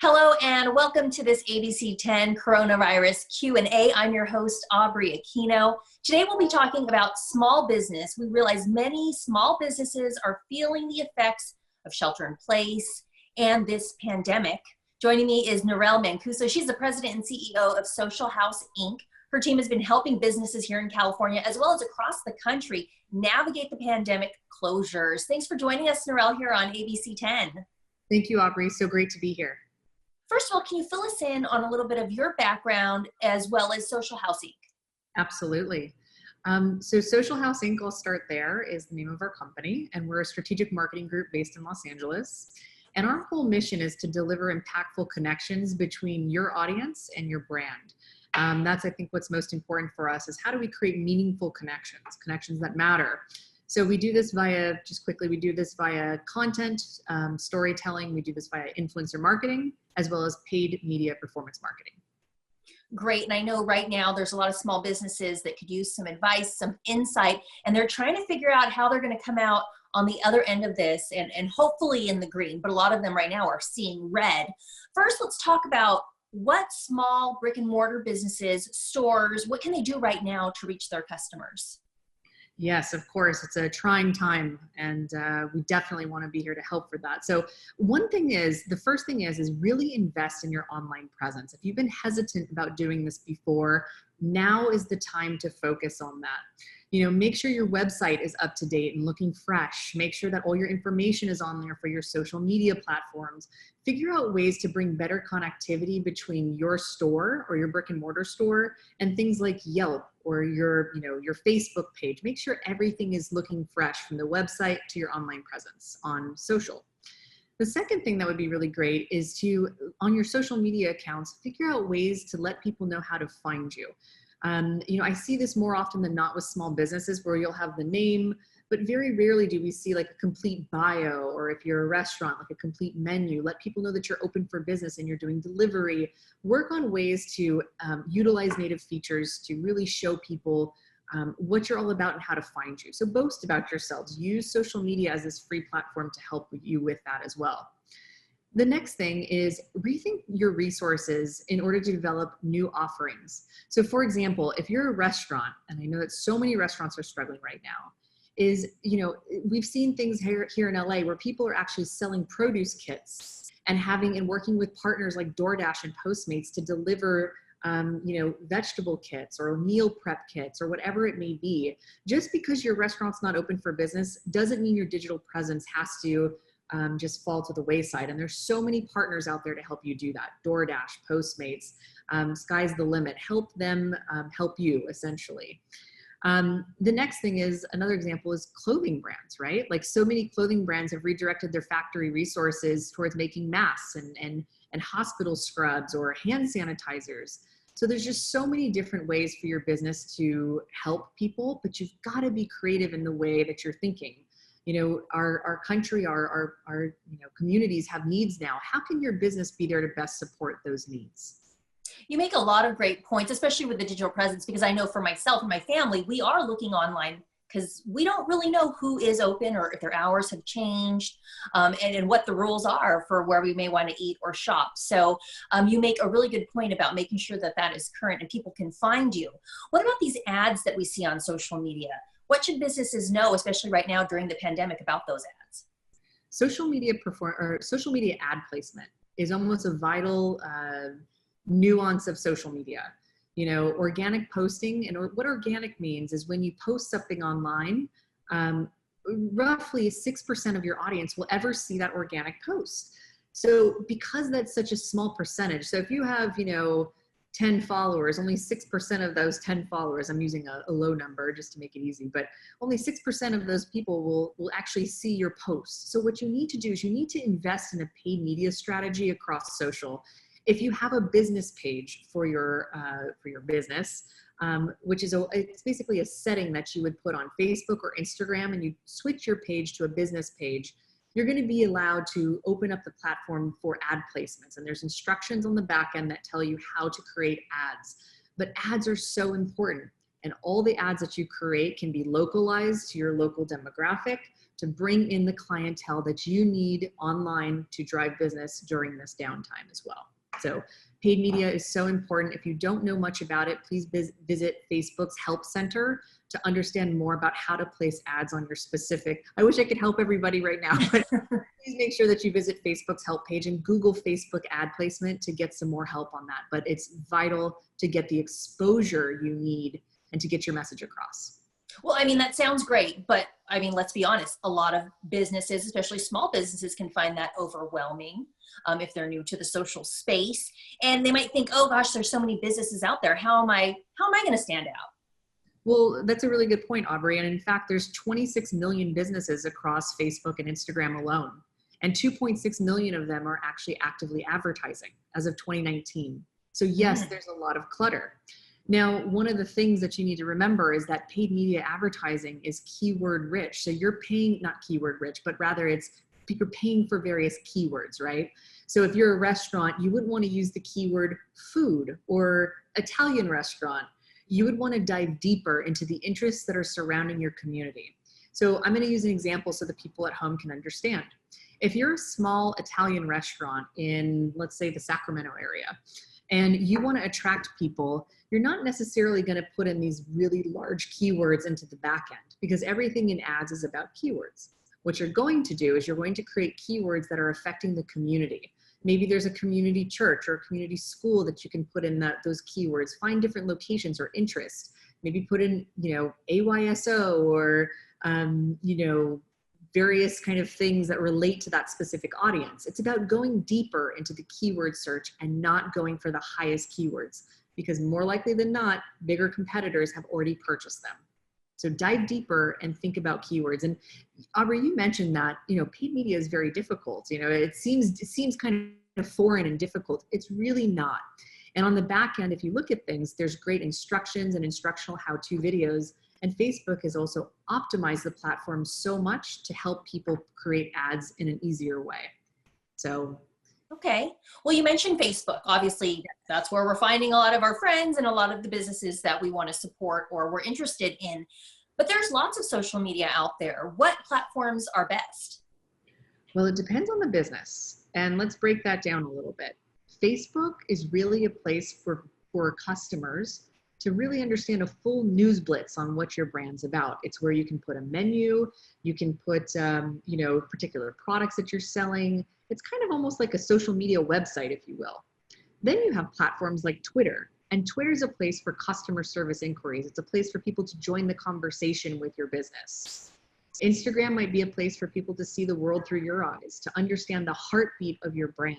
Hello and welcome to this ABC 10 Coronavirus Q&A. I'm your host, Aubrey Aquino. Today we'll be talking about small business. We realize many small businesses are feeling the effects of shelter in place and this pandemic. Joining me is Norel Mancuso. She's the president and CEO of Social House, Inc. Her team has been helping businesses here in California as well as across the country navigate the pandemic closures. Thanks for joining us, Norel, here on ABC 10. Thank you, Aubrey. So great to be here. First of all, can you fill us in on a little bit of your background as well as Social House Inc.? Absolutely. So Social House Inc., I'll start there, is the name of our company, and we're a strategic marketing group based in Los Angeles. And our whole mission is to deliver impactful connections between your audience and your brand. That's, I think, what's most important for us is how do we create meaningful connections that matter. So we do this via, we do this via content, storytelling. We do this via influencer marketing, as well as paid media performance marketing. Great. And I know right now there's a lot of small businesses that could use some advice, some insight, and they're trying to figure out how they're going to come out on the other end of this and hopefully in the green, but a lot of them right now are seeing red. First, let's talk about what small brick and mortar businesses, stores, what can they do right now to reach their customers? Yes, of course. It's a trying time, and we definitely want to be here to help for that. So the first thing is really invest in your online presence. If you've been hesitant about doing this before, now is the time to focus on that. Make sure your website is up to date and looking fresh. Make sure that all your information is on there for your social media platforms. Figure out ways to bring better connectivity between your store or your brick and mortar store and things like Yelp or your Facebook page. Make sure everything is looking fresh from the website to your online presence on social. The second thing that would be really great is to, on your social media accounts, figure out ways to let people know how to find you. I see this more often than not with small businesses where you'll have the name, but very rarely do we see like a complete bio, or if you're a restaurant, like a complete menu. Let people know that you're open for business and you're doing delivery. Work on ways to utilize native features to really show people what you're all about and how to find you. So boast about yourselves. Use social media as this free platform to help you with that as well. The next thing is rethink your resources in order to develop new offerings. So for example, if you're a restaurant, and I know that so many restaurants are struggling right now, we've seen things here in LA where people are actually selling produce kits and working with partners like DoorDash and Postmates to deliver vegetable kits or meal prep kits or whatever it may be. Just because your restaurant's not open for business doesn't mean your digital presence has to just fall to the wayside. And there's so many partners out there to help you do that. DoorDash, Postmates, sky's the limit. Help them help you, essentially. The next thing is, another example is clothing brands, right? Like so many clothing brands have redirected their factory resources towards making masks and hospital scrubs or hand sanitizers. So there's just so many different ways for your business to help people, but you've got to be creative in the way that you're thinking. Our country, our communities have needs now. How can your business be there to best support those needs? You make a lot of great points, especially with the digital presence, because I know for myself and my family, we are looking online because we don't really know who is open or if their hours have changed and what the rules are for where we may want to eat or shop. So you make a really good point about making sure that that is current and people can find you. What about these ads that we see on social media? What should businesses know, especially right now during the pandemic, about those ads? Social media ad placement is almost a vital nuance of social media. Organic posting, and what organic means is when you post something online, roughly 6% of your audience will ever see that organic post. So because that's such a small percentage, so if you have, 10 followers, only 6% of those 10 followers, I'm using a low number just to make it easy, but only 6% of those people will actually see your post. So what you need to do is you need to invest in a paid media strategy across social. If you have a business page for your business, it's basically a setting that you would put on Facebook or Instagram, and you switch your page to a business page, you're going to be allowed to open up the platform for ad placements. And there's instructions on the back end that tell you how to create ads. But ads are so important. And all the ads that you create can be localized to your local demographic, to bring in the clientele that you need online to drive business during this downtime as well. So paid media is so important. If you don't know much about it, please visit Facebook's Help Center to understand more about how to place ads on your specific. I wish I could help everybody right now, but please make sure that you visit Facebook's help page and Google Facebook ad placement to get some more help on that. But it's vital to get the exposure you need and to get your message across. Well, I mean, that sounds great, but I mean, let's be honest, a lot of businesses, especially small businesses, can find that overwhelming if they're new to the social space. And they might think, oh gosh, there's so many businesses out there. How am I going to stand out? Well, that's a really good point, Aubrey. And in fact, there's 26 million businesses across Facebook and Instagram alone. And 2.6 million of them are actually actively advertising as of 2019. So yes, there's a lot of clutter. Now, one of the things that you need to remember is that paid media advertising is keyword rich. So you're paying, not keyword rich, but rather you're paying for various keywords, right? So if you're a restaurant, you wouldn't want to use the keyword food or Italian restaurant. You would want to dive deeper into the interests that are surrounding your community. So I'm going to use an example so the people at home can understand. If you're a small Italian restaurant in, let's say, the Sacramento area, and you want to attract people, you're not necessarily going to put in these really large keywords into the back end because everything in ads is about keywords. What you're going to do is you're going to create keywords that are affecting the community. Maybe there's a community church or a community school that you can put in those keywords, find different locations or interests. Maybe put in, AYSO or, various kind of things that relate to that specific audience. It's about going deeper into the keyword search and not going for the highest keywords because more likely than not, bigger competitors have already purchased them. So dive deeper and think about keywords. And Aubrey, you mentioned that, paid media is very difficult. It seems kind of foreign and difficult. It's really not. And on the back end, if you look at things, there's great instructions and instructional how-to videos. And Facebook has also optimized the platform so much to help people create ads in an easier way. So. Okay. Well, you mentioned Facebook. Obviously, that's where we're finding a lot of our friends and a lot of the businesses that we want to support or we're interested in. But there's lots of social media out there. What platforms are best? Well, it depends on the business. And let's break that down a little bit. Facebook is really a place for customers to really understand a full news blitz on what your brand's about. It's where you can put a menu, you can put, particular products that you're selling. It's kind of almost like a social media website, if you will. Then you have platforms like Twitter, and Twitter is a place for customer service inquiries. It's a place for people to join the conversation with your business. Instagram might be a place for people to see the world through your eyes, to understand the heartbeat of your brand.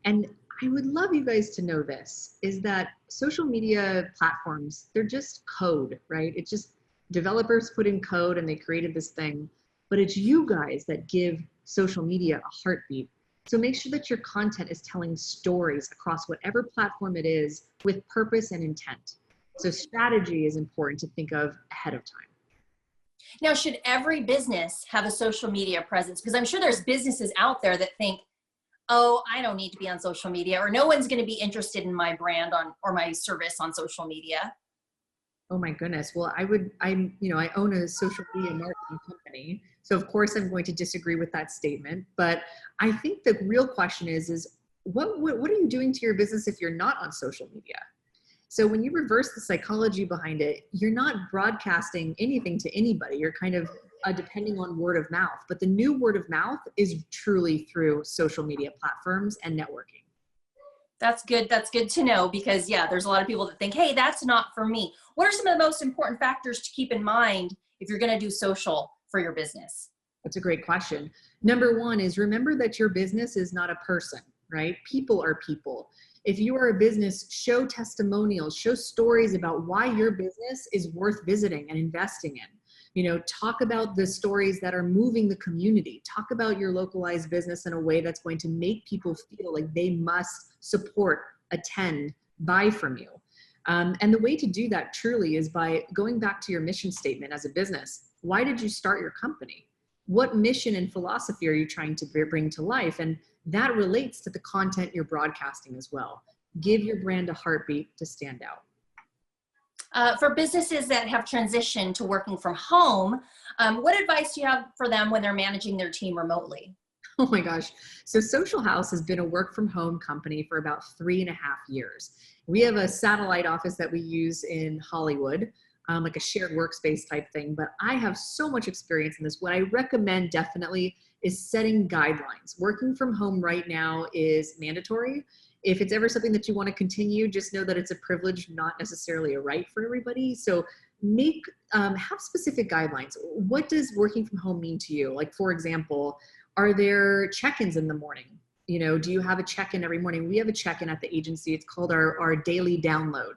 And I would love you guys to know this, is that social media platforms, they're just code, right? It's just developers put in code and they created this thing, but it's you guys that give social media a heartbeat. So make sure that your content is telling stories across whatever platform it is with purpose and intent. So strategy is important to think of ahead of time. Now, should every business have a social media presence? Because I'm sure there's businesses out there that think, oh, I don't need to be on social media, or no one's going to be interested in my brand or my service on social media. Oh my goodness. Well, I own a social media marketing company. So of course I'm going to disagree with that statement, but I think the real question is what are you doing to your business if you're not on social media? So when you reverse the psychology behind it, you're not broadcasting anything to anybody. You're kind of depending on word of mouth, but the new word of mouth is truly through social media platforms and networking. That's good. That's good to know because there's a lot of people that think, hey, that's not for me. What are some of the most important factors to keep in mind if you're going to do social for your business? That's a great question. Number one is remember that your business is not a person, right? People are people. If you are a business, show testimonials, show stories about why your business is worth visiting and investing in. Talk about the stories that are moving the community. Talk about your localized business in a way that's going to make people feel like they must support, attend, buy from you. And the way to do that truly is by going back to your mission statement as a business. Why did you start your company? What mission and philosophy are you trying to bring to life? And that relates to the content you're broadcasting as well. Give your brand a heartbeat to stand out. For businesses that have transitioned to working from home, what advice do you have for them when they're managing their team remotely? Oh my gosh. So Social House has been a work from home company for about 3.5 years. We have a satellite office that we use in Hollywood, like a shared workspace type thing, but I have so much experience in this. What I recommend definitely is setting guidelines. Working from home right now is mandatory. If it's ever something that you want to continue, just know that it's a privilege, not necessarily a right for everybody. So have specific guidelines. What does working from home mean to you? Like, for example, are there check-ins in the morning? You know, do you have a check-in every morning? We have a check-in at the agency. It's called our daily download.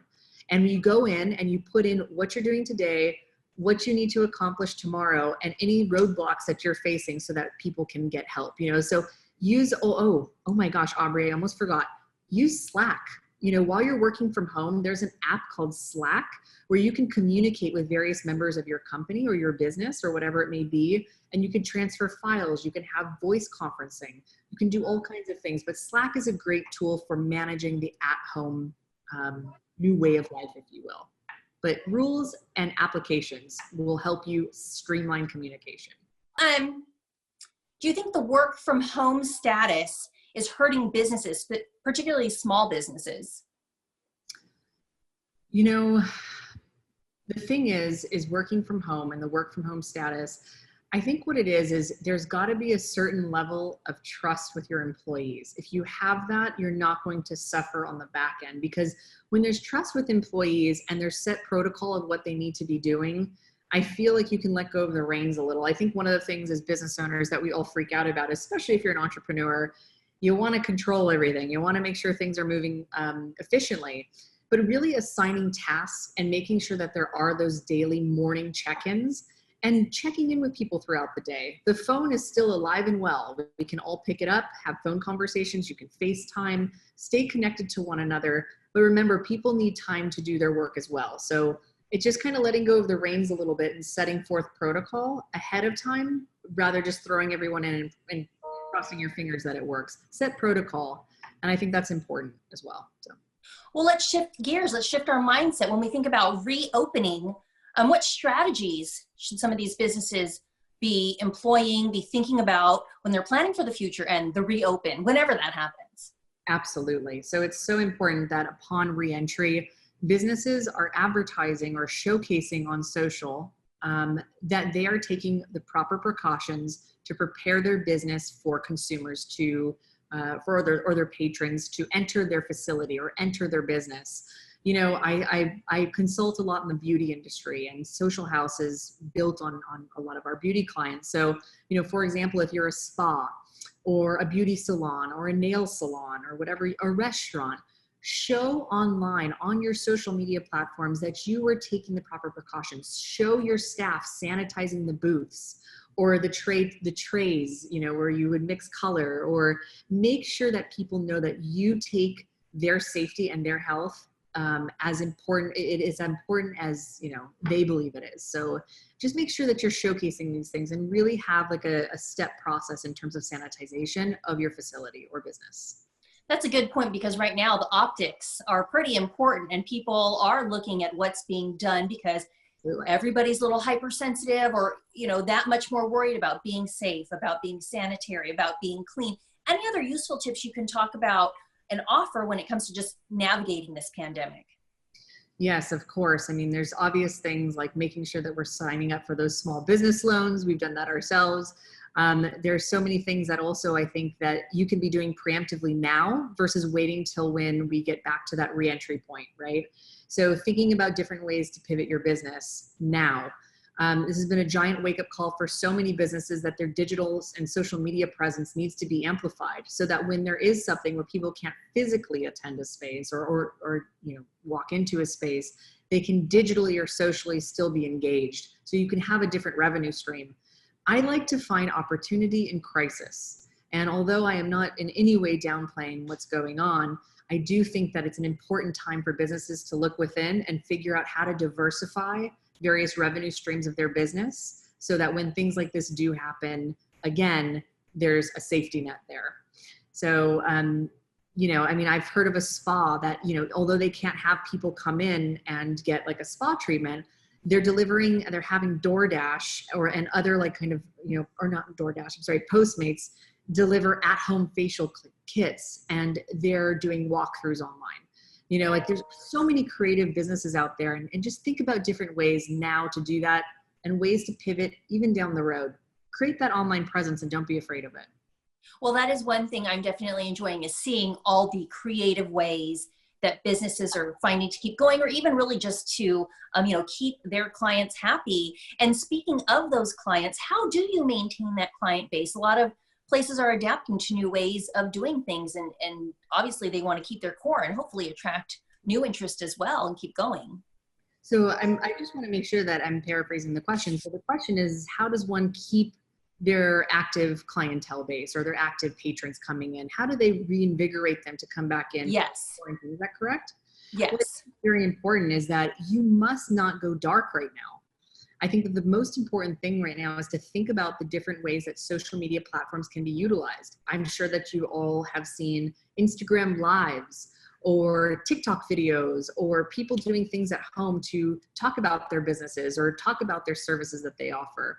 And you go in and you put in what you're doing today, what you need to accomplish tomorrow, and any roadblocks that you're facing so that people can get help. You know, so use, oh my gosh, Aubrey, I almost forgot. Use Slack. You know, while you're working from home, there's an app called Slack where you can communicate with various members of your company or your business or whatever it may be. And you can transfer files, you can have voice conferencing, you can do all kinds of things. But Slack is a great tool for managing the at-home new way of life, if you will. But rules and applications will help you streamline communication. Do you think the work from home status is hurting businesses, but particularly small businesses? You know, the thing is working from home and the work from home status, I think what it is there's got to be a certain level of trust with your employees. If you have that, you're not going to suffer on the back end, because when there's trust with employees and there's set protocol of what they need to be doing, I feel like you can let go of the reins a little. I think one of the things as business owners that we all freak out about, especially if you're an entrepreneur, you want to control everything. You want to make sure things are moving efficiently, but really assigning tasks and making sure that there are those daily morning check-ins and checking in with people throughout the day. The phone is still alive and well. We can all pick it up, have phone conversations. You can FaceTime, stay connected to one another. But remember, people need time to do their work as well. So it's just kind of letting go of the reins a little bit and setting forth protocol ahead of time, rather just throwing everyone in and crossing your fingers that it works. Set protocol. And I think that's important as well. So. Well, let's shift gears. Let's shift our mindset. When we think about reopening, what strategies should some of these businesses be employing, be thinking about when they're planning for the future and the reopen, whenever that happens? Absolutely. So it's so important that upon reentry, businesses are advertising or showcasing on social that they are taking the proper precautions to prepare their business for consumers to for their patrons to enter their facility or enter their business. You know, I consult a lot in the beauty industry, and Social House is built on a lot of our beauty clients. So, you know, for example, if you're a spa or a beauty salon or a nail salon or whatever, a restaurant, show online on your social media platforms that you are taking the proper precautions. Show your staff sanitizing the booths or the trays, you know, where you would mix color, or make sure that people know that you take their safety and their health as important. It is important as, you know, they believe it is. So just make sure that you're showcasing these things and really have like a step process in terms of sanitization of your facility or business. That's a good point, because right now the optics are pretty important and people are looking at what's being done because everybody's a little hypersensitive, or, you know, that much more worried about being safe, about being sanitary, about being clean. Any other useful tips you can talk about and offer when it comes to just navigating this pandemic? Yes, of course. I mean, there's obvious things like making sure that we're signing up for those small business loans. We've done that ourselves. There's so many things that also I think that you can be doing preemptively now versus waiting till when we get back to that reentry point, right? So thinking about different ways to pivot your business now. This has been a giant wake-up call for so many businesses that their digital and social media presence needs to be amplified, so that when there is something where people can't physically attend a space or you know, walk into a space, they can digitally or socially still be engaged, so you can have a different revenue stream. I like to find opportunity in crisis. And although I am not in any way downplaying what's going on, I do think that it's an important time for businesses to look within and figure out how to diversify various revenue streams of their business, so that when things like this do happen, again, there's a safety net there. So I mean, I've heard of a spa that, although they can't have people come in and get like a spa treatment, they're having DoorDash and other like kind of, or not DoorDash, I'm sorry, Postmates deliver at-home facial kits, and they're doing walkthroughs online. Like there's so many creative businesses out there, and just think about different ways now to do that and ways to pivot even down the road. Create that online presence and don't be afraid of it. Well, that is one thing I'm definitely enjoying, is seeing all the creative ways that businesses are finding to keep going, or even really just to, keep their clients happy. And speaking of those clients, how do you maintain that client base? A lot of places are adapting to new ways of doing things, and obviously they want to keep their core and hopefully attract new interest as well and keep going. So I just want to make sure that I'm paraphrasing the question. So the question is, how does one keep their active clientele base or their active patrons coming in? How do they reinvigorate them to come back in? Yes. Is that correct? Yes. What's very important is that you must not go dark right now. I think that the most important thing right now is to think about the different ways that social media platforms can be utilized. I'm sure that you all have seen Instagram lives or TikTok videos, or people doing things at home to talk about their businesses or talk about their services that they offer.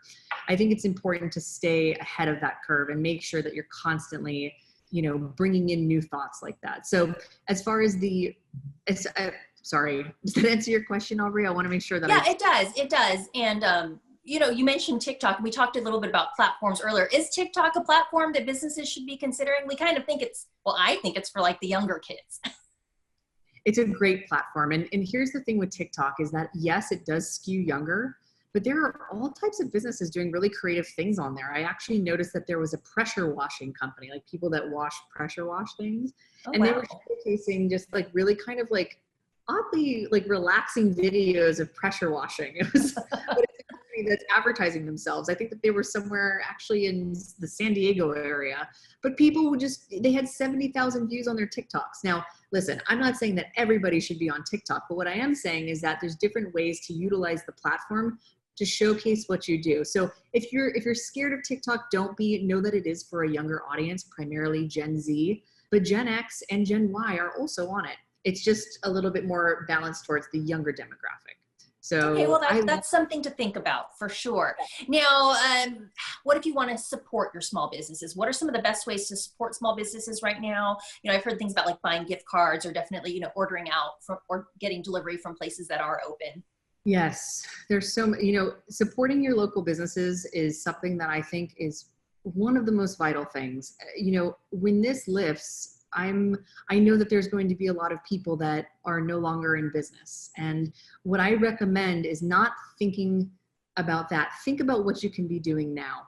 I think it's important to stay ahead of that curve and make sure that you're constantly, bringing in new thoughts like that. So as far as sorry, does that answer your question, Aubrey? I want to make sure that it does. And, you mentioned TikTok. We talked a little bit about platforms earlier. Is TikTok a platform that businesses should be considering? We kind of think I think it's for like the younger kids. It's a great platform. And here's the thing with TikTok is that, yes, it does skew younger, but there are all types of businesses doing really creative things on there. I actually noticed that there was a pressure washing company, like people that pressure wash things. And wow. They were showcasing just like really kind of like oddly like relaxing videos of pressure washing. It was, but it's a company that's advertising themselves. I think that they were somewhere actually in the San Diego area, but people they had 70,000 views on their TikToks. Now, listen, I'm not saying that everybody should be on TikTok, but what I am saying is that there's different ways to utilize the platform to showcase what you do. So if you're scared of TikTok, know that it is for a younger audience, primarily Gen Z, but Gen X and Gen Y are also on it. It's just a little bit more balanced towards the younger demographic. So okay, well, that's something to think about for sure. Now, what if you want to support your small businesses? What are some of the best ways to support small businesses right now? I've heard things about like buying gift cards, or definitely, ordering out or getting delivery from places that are open. Yes, there's so many, supporting your local businesses is something that I think is one of the most vital things. When this lifts, I know that there's going to be a lot of people that are no longer in business. And what I recommend is not thinking about that. Think about what you can be doing now.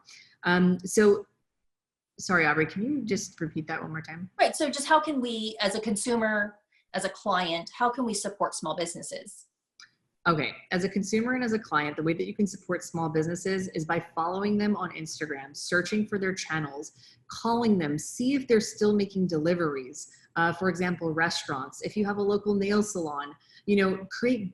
Sorry, Aubrey, can you just repeat that one more time? Right. So just how can we, as a consumer, as a client, how can we support small businesses? Okay, as a consumer and as a client, the way that you can support small businesses is by following them on Instagram, searching for their channels, calling them, see if they're still making deliveries. For example, restaurants. If you have a local nail salon, create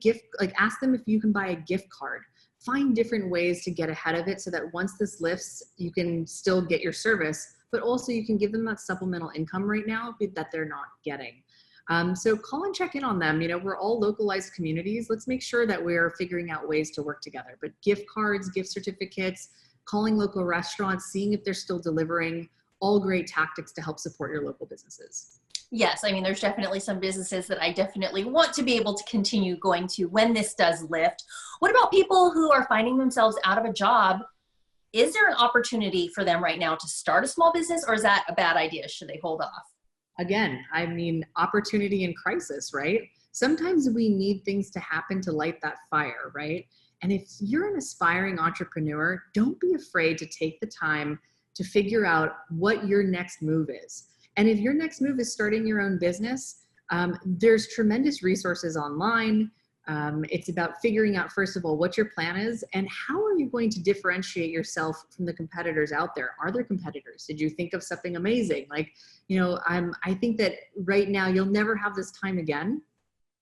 ask them if you can buy a gift card. Find different ways to get ahead of it so that once this lifts, you can still get your service, but also you can give them that supplemental income right now that they're not getting. So call and check in on them. We're all localized communities. Let's make sure that we're figuring out ways to work together. But gift cards, gift certificates, calling local restaurants, seeing if they're still delivering, all great tactics to help support your local businesses. Yes, there's definitely some businesses that I definitely want to be able to continue going to when this does lift. What about people who are finding themselves out of a job? Is there an opportunity for them right now to start a small business, or is that a bad idea? Should they hold off? Again, opportunity in crisis, right? Sometimes we need things to happen to light that fire, right? And if you're an aspiring entrepreneur, don't be afraid to take the time to figure out what your next move is. And if your next move is starting your own business, there's tremendous resources online. It's about figuring out, first of all, what your plan is and how are you going to differentiate yourself from the competitors out there? Are there competitors? Did you think of something amazing? I think that right now you'll never have this time again.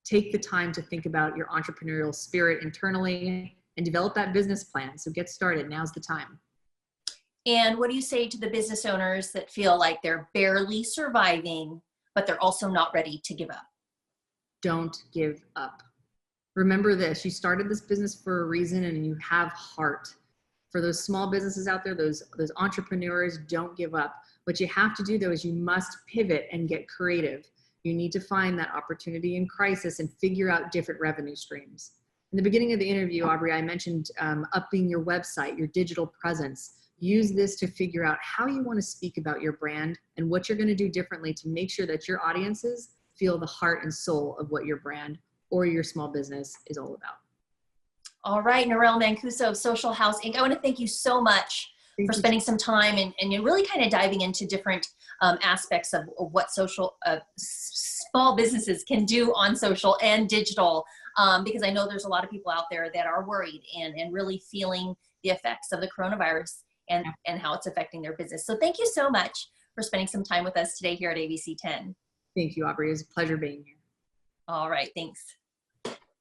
Take the time to think about your entrepreneurial spirit internally and develop that business plan. So get started. Now's the time. And what do you say to the business owners that feel like they're barely surviving but they're also not ready to give up. Don't give up. Remember this, you started this business for a reason and you have heart. For those small businesses out there, those entrepreneurs, don't give up. What you have to do though is you must pivot and get creative. You need to find that opportunity in crisis and figure out different revenue streams. In the beginning of the interview, Aubrey, I mentioned upping your website, your digital presence. Use this to figure out how you want to speak about your brand and what you're going to do differently to make sure that your audiences feel the heart and soul of what your brand or your small business is all about. All right, Norel Mancuso of Social House Inc. I want to thank you so much for spending some time and you're really kind of diving into different aspects of what small businesses can do on social and digital, because I know there's a lot of people out there that are worried and really feeling the effects of the coronavirus and how it's affecting their business. So thank you so much for spending some time with us today here at ABC 10. Thank you, Aubrey. It was a pleasure being here. All right, thanks.